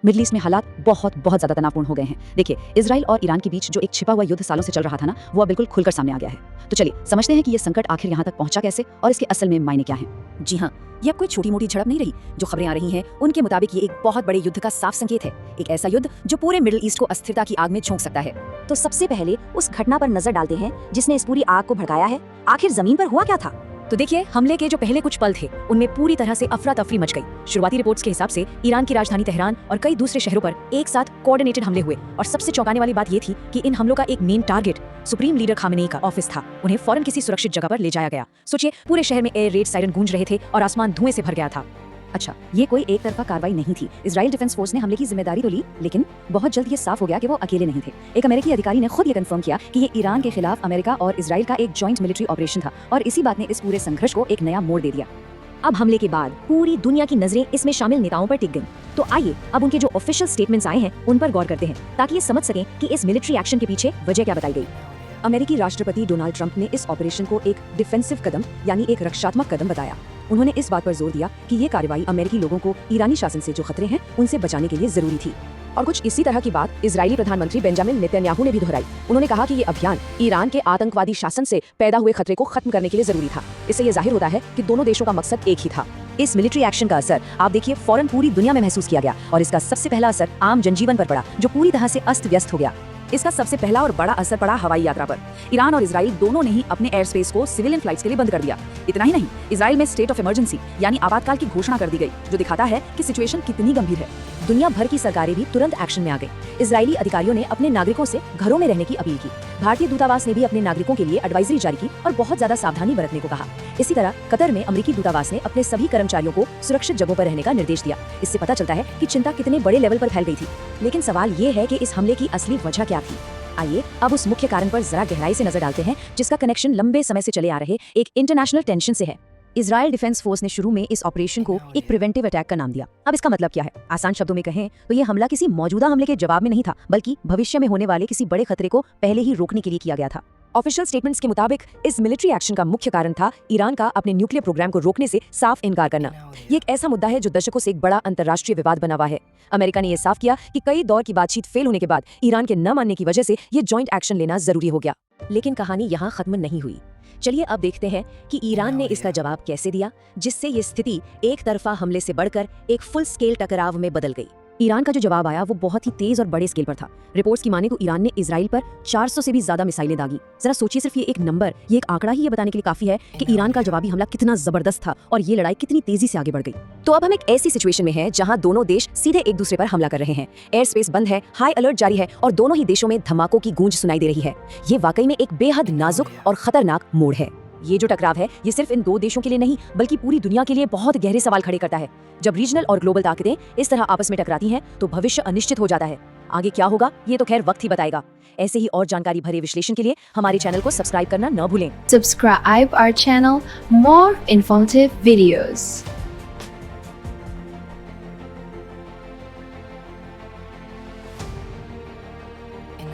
Middle east में हालात बहुत बहुत ज्यादा तनावपूर्ण हो गए हैं। देखिए, इजराइल और ईरान के बीच जो एक छिपा हुआ युद्ध सालों से चल रहा था ना, वो अब बिल्कुल खुलकर सामने आ गया है। तो चलिए समझते हैं कि ये संकट आखिर यहाँ तक पहुंचा कैसे और इसके असल में मायने क्या हैं। जी हाँ, ये अब कोई छोटी मोटी झड़प नहीं रही। जो खबरें आ रही हैं उनके मुताबिक ये एक बहुत बड़े युद्ध का साफ संकेत है। एक ऐसा युद्ध जो पूरे मिडिल ईस्ट को अस्थिरता की आग में झोंक सकता है। तो सबसे पहले उस घटना पर नजर डालते हैं जिसने इस पूरी आग को भड़काया है। आखिर जमीन पर हुआ क्या था? तो देखिए, हमले के जो पहले कुछ पल थे उनमें पूरी तरह से अफरा तफरी मच गई। शुरुआती रिपोर्ट्स के हिसाब से ईरान की राजधानी तेहरान और कई दूसरे शहरों पर एक साथ कोऑर्डिनेटेड हमले हुए और सबसे चौंकाने वाली बात ये थी कि इन हमलों का एक main target supreme leader Khamenei का ऑफिस था। उन्हें फौरन किसी सुरक्षित जगह पर ले जाया गया। सोचिए, पूरे शहर में एयर रेड सायरन गूंज रहे थे और आसमान धुएं से भर गया था। अच्छा, ये कोई एक तरफा कार्रवाई नहीं थी। इजराइल डिफेंस फोर्स ने हमले की जिम्मेदारी तो ली, लेकिन बहुत जल्द ये साफ हो गया कि वो अकेले नहीं थे। एक अमेरिकी अधिकारी ने खुद ये कंफर्म किया कि ये ईरान के खिलाफ अमेरिका और इजराइल का एक जॉइंट मिलिट्री ऑपरेशन था और इसी बात ने इस पूरे संघर्ष को एक नया मोड़ दे दिया। अब हमले के बाद पूरी दुनिया की नजरें इसमें शामिल नेताओं पर टिक गईं। तो आइए अब उनके जो ऑफिशियल स्टेटमेंट्स आए हैं उन पर गौर करते हैं, ताकि ये समझ सकें कि इस मिलिट्री एक्शन के पीछे वजह क्या बताई गई। अमेरिकी राष्ट्रपति डोनाल्ड ट्रंप ने इस ऑपरेशन को एक डिफेंसिव कदम यानी एक रक्षात्मक कदम बताया। उन्होंने इस बात पर जोर दिया कि ये कार्रवाई अमेरिकी लोगों को ईरानी शासन से जो खतरे हैं उनसे बचाने के लिए जरूरी थी। और कुछ इसी तरह की बात इजरायली प्रधानमंत्री बेंजामिन नेतन्याहू ने भी दोहराई। उन्होंने कहा कि ये अभियान ईरान के आतंकवादी शासन से पैदा हुए खतरे को खत्म करने के लिए जरूरी था। इससे ये जाहिर होता है कि दोनों देशों का मकसद एक ही था। इस मिलिट्री एक्शन का असर आप देखिए फौरन पूरी दुनिया में महसूस किया गया और इसका सबसे पहला असर आम जनजीवन पर पड़ा, जो पूरी तरह से अस्त व्यस्त हो गया। इसका सबसे पहला और बड़ा असर पड़ा हवाई यात्रा पर। ईरान और इजराइल दोनों ने ही अपने एयर स्पेस को सिविलियन फ्लाइट्स के लिए बंद कर दिया। इतना ही नहीं, इजराइल में स्टेट ऑफ इमरजेंसी यानी आपातकाल की घोषणा कर दी गई, जो दिखाता है कि सिचुएशन कितनी गंभीर है। दुनिया भर की सरकारें भी तुरंत एक्शन में आ गई। इजरायली अधिकारियों ने अपने नागरिकों से घरों में रहने की अपील की। भारतीय दूतावास ने भी अपने नागरिकों के लिए एडवाइजरी जारी की और बहुत ज्यादा सावधानी बरतने को कहा। इसी तरह कतर में अमेरिकी दूतावास ने अपने सभी कर्मचारियों को सुरक्षित जगहों पर रहने का निर्देश दिया। इससे पता चलता है कि चिंता कितने बड़े लेवल पर फैल गई थी। लेकिन सवाल ये है कि इस हमले की असली वजह क्या थी। आइए अब उस मुख्य कारण पर जरा गहराई से नजर डालते हैं, जिसका कनेक्शन लंबे समय से चले आ रहे एक इंटरनेशनल टेंशन से है। इजराइल डिफेंस फोर्स ने शुरू में इस ऑपरेशन को एक प्रिवेंटिव अटैक का नाम दिया। अब इसका मतलब क्या है? आसान शब्दों में कहें तो ये हमला किसी मौजूदा हमले के जवाब में नहीं था, बल्कि भविष्य में होने वाले किसी बड़े खतरे को पहले ही रोकने के लिए किया गया था। ऑफिशियल स्टेटमेंट्स के मुताबिक इस मिलिट्री एक्शन का मुख्य कारण था ईरान का अपने न्यूक्लियर प्रोग्राम को रोकने से साफ इनकार करना। ये एक ऐसा मुद्दा है जो दशकों से एक बड़ा अंतर्राष्ट्रीय विवाद बना हुआ है। अमेरिका ने यह साफ किया कि कई दौर की बातचीत फेल होने के बाद ईरान के न मानने की वजह से ये जॉइंट एक्शन लेना जरूरी हो गया। लेकिन कहानी यहाँ खत्म नहीं हुई। चलिए अब देखते हैं कि ईरान ने इसका जवाब कैसे दिया, जिससे ये स्थिति एक तरफा हमले से बढ़कर एक फुल स्केल टकराव में बदल गई। ईरान का जो जवाब आया वो बहुत ही तेज और बड़े स्केल पर था। रिपोर्ट्स की माने तो ईरान ने इजराइल पर 400 से भी ज्यादा मिसाइलें दागी। जरा सोचिए, सिर्फ ये एक नंबर, ये एक आंकड़ा ही ये बताने के लिए काफी है कि ईरान का जवाबी हमला कितना जबरदस्त था और ये लड़ाई कितनी तेजी से आगे बढ़ गई। तो अब हम एक ऐसी सिचुएशन में हैं जहां दोनों देश सीधे एक दूसरे पर हमला कर रहे हैं। एयर स्पेस बंद है, हाई अलर्ट जारी है और दोनों ही देशों में धमाकों की गूंज सुनाई दे रही है। ये वाकई में एक बेहद नाजुक और खतरनाक मोड़ है। ये जो टकराव है ये सिर्फ इन दो देशों के लिए नहीं, बल्कि पूरी दुनिया के लिए बहुत गहरे सवाल खड़े करता है। जब रीजनल और ग्लोबल ताकतें इस तरह आपस में टकराती हैं तो भविष्य अनिश्चित हो जाता है। आगे क्या होगा ये तो खैर वक्त ही बताएगा। ऐसे ही और जानकारी भरे विश्लेषण के लिए हमारे चैनल को सब्सक्राइब करना न भूलें। Subscribe our channel, more informative videos.